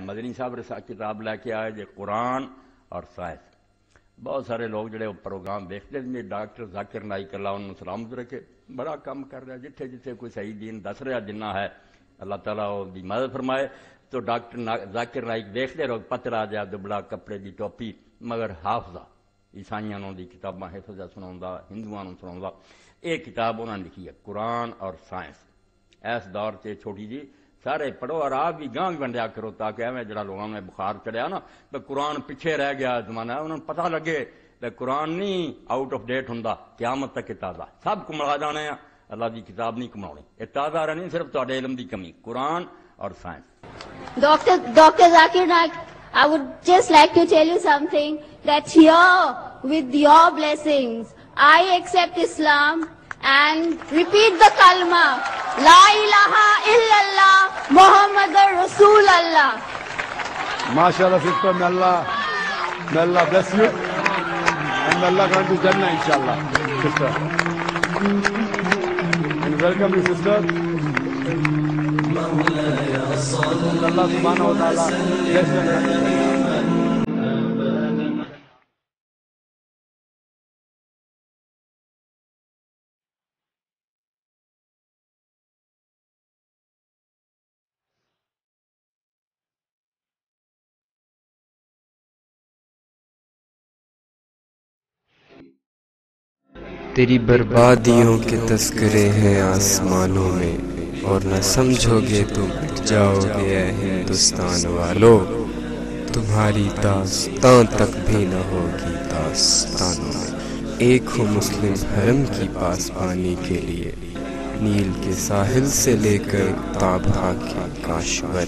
مدنی صاحب کتاب لے کے آئے جی قرآن اور سائنس. بہت سارے لوگ جڑے پروگرام دیکھتے ہیں. ڈاکٹر ذاکر نائک اللہ انہوں سلامت رکھے بڑا کام کر رہا ہے. جتھے جتھے کوئی صحیح دین دس رہا جنہ ہے اللہ تعالیٰ ان کی مدد فرمائے. تو ڈاکٹر ذاکر نائک دیکھتے رہو پترا جا دبڑا کپڑے کی ٹوپی مگر حافظہ عیسائیوں کی کتاباں حفظہ سنا ہندوؤں سنا. ایک کتاب انہوں نے لکھی ہے قرآن اور سائنس. اس دور سے چھوٹی جی سارے پڑھو اور آپ بھی گاہ ونڈیا کرو تاکہ ایویں جڑا لوگوں نے بخار چڑھیا نا تو قرآن پیچھے رہ گیا زمانہ انہوں نے پتہ لگے کہ قرآن نہیں آؤٹ آف ڈیٹ ہوں قیامت تک تازہ سب کملا جانے ہیں. اللہ کی کتاب نہیں کماؤنی یہ تازہ رہنی صرف تھوڑے علم کی کمی قرآن اور science. Dr. Zakir Naik, I would just like to tell you something that here with your blessings I accept Islam and repeat the kalma La ilaha illallah Muhammadur Rasulullah. MashaAllah sister, may Allah bless you and may Allah grant you Jannah inshallah sister. And welcome you sister. Allah subhanahu wa ta'ala bless you. تیری بربادیوں کے تذکرے ہیں آسمانوں میں اور نہ سمجھو گے تم جاؤ گے اے ہندوستان والو. تمہاری داستان تک بھی نہ ہوگی داستانوں میں. ایک ہو مسلم حرم کی پاسبانی کے لیے نیل کے ساحل سے لے کر تابہ کے کاشور.